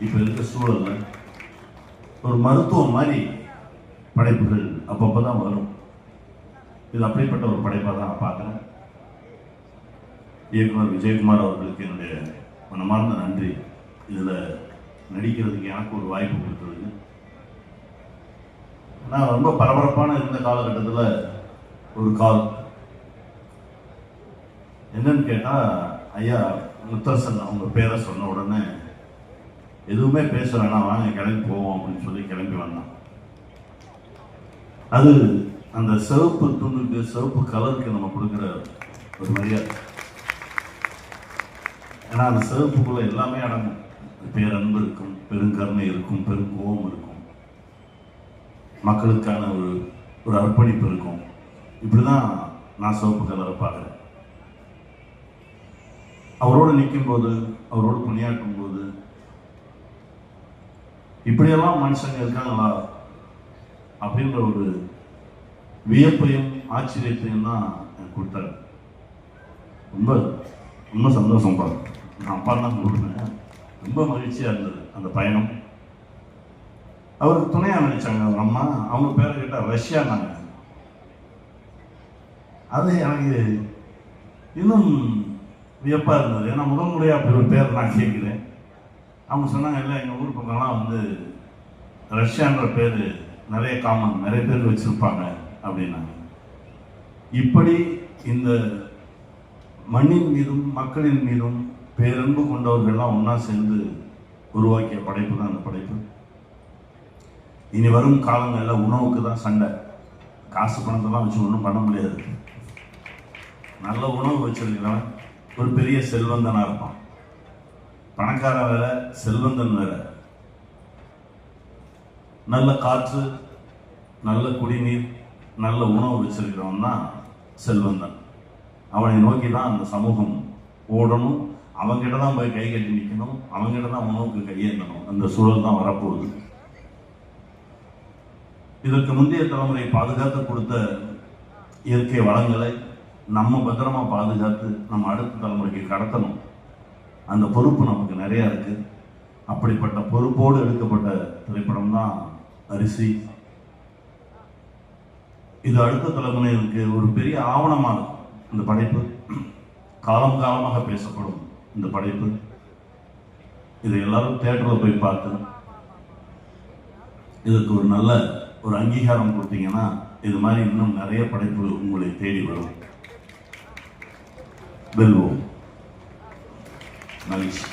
இப்போ இருக்க சூழல்ல ஒரு மருத்துவம் மாதிரி படைப்புகள் அப்பப்போ தான் வரும். இது அப்படிப்பட்ட ஒரு படைப்பாக தான் நான் பார்க்குறேன். இயக்குனர் விஜயகுமார் அவர்களுக்கு என்னுடைய மனமார்ந்த நன்றி. இதில் நடிக்கிறதுக்கு எனக்கு ஒரு வாய்ப்பு கொடுத்ததுக்கு. நான் ரொம்ப பரபரப்பான இருந்த காலகட்டத்தில் ஒரு கால் என்னன்னு கேட்டால், ஐயா முத்தரசன் அவங்க பேரை சொன்ன உடனே எதுவுமே பேச வேணாம், வாங்க கிளம்பி போவோம் அப்படின்னு சொல்லி கிளம்பி வந்தான். அது அந்த சிவப்பு துணுக்கு சிவப்பு கலருக்கு நம்ம கொடுக்குற ஒரு மரியாதை. ஏன்னா அந்த சிவப்புக்குள்ள எல்லாமே அடங்கும். பேரன்பு இருக்கும், பெருங்கருணை இருக்கும், பெருங்கோபம் இருக்கும், மக்களுக்கான ஒரு அர்ப்பணிப்பு இருக்கும். இப்படிதான் நான் சிவப்பு கலரை பார்க்குறேன். அவரோடு நிற்கும் போது, அவரோடு பணியாற்றும் போது, இப்படியெல்லாம் மனுஷங்க இருக்காங்களா அப்படின்ற ஒரு வியப்பையும் ஆச்சரியத்தையும் தான் எனக்கு கொடுத்தாரு. ரொம்ப ரொம்ப சந்தோஷம் பாரு. நான் அப்பா தான் கொடுப்பேன். ரொம்ப மகிழ்ச்சியாக இருந்தது அந்த பயணம். அவருக்கு துணையாக நினைச்சாங்க அவங்க அம்மா. அவங்க பேரை கேட்டால் ரஷ்யானாங்க. அது எனக்கு இன்னும் வியப்பாக இருந்தது. ஏன்னா முதல் முறையாக அப்படி ஒரு பேர் நான் கேட்குறேன். அவங்க சொன்னாங்க, இல்லை எங்கள் ஊர் பக்கம்லாம் வந்து ரஷ்யான்ற பேர் நிறைய காமன், நிறைய பேர் வச்சுருப்பாங்க அப்படின்னாங்க. இப்படி இந்த மண்ணின் மீதும் மக்களின் மீதும் பேரன்பு கொண்டவர்கள்லாம் ஒன்றா சேர்ந்து உருவாக்கிய படைப்பு தான் அந்த படைப்பு. இனி வரும் காலங்களில் உணவுக்கு தான் சண்டை. காசு பணத்தெல்லாம் வச்சு ஒன்றும் பண்ண முடியாது. நல்ல உணவு வச்சிருக்கிறவன் ஒரு பெரிய செல்வந்தனாக இருப்பான். பணக்கார வேற, செல்வந்தன் வேற. நல்ல காற்று, நல்ல குடிநீர், நல்ல உணவு வச்சிருக்கிறவன் தான் செல்வந்தன். அவனை நோக்கி தான் அந்த சமூகம் ஓடணும். அவங்ககிட்ட தான் போய் கை கட்டி நிற்கணும். அவங்ககிட்ட தான் உணவுக்கு கையேற்றணும். அந்த சூழல் தான் வரப்போகுது. இதற்கு முந்தைய தலைமுறை பாதுகாத்து கொடுத்த இயற்கை வளங்களை நம்ம பத்திரமா பாதுகாத்து நம்ம அடுத்த தலைமுறைக்கு கடத்தணும். அந்த பொறுப்பு நமக்கு நிறையா இருக்கு. அப்படிப்பட்ட பொறுப்போடு எடுக்கப்பட்ட திரைப்படம் தான் அரிசி. இது அடுத்த தலைமுறைக்கு ஒரு பெரிய ஆவணமாக இருக்கும். இந்த படைப்பு காலம் காலமாக பேசப்படும். இந்த படைப்பு இதை எல்லாரும் தியேட்டரில் போய் பார்த்து இதுக்கு ஒரு நல்ல ஒரு அங்கீகாரம் கொடுத்தீங்கன்னா இது மாதிரி இன்னும் நிறைய படைப்பு உங்களை தேடி வரும். வெல்வோம். மகிழ்ச்சி.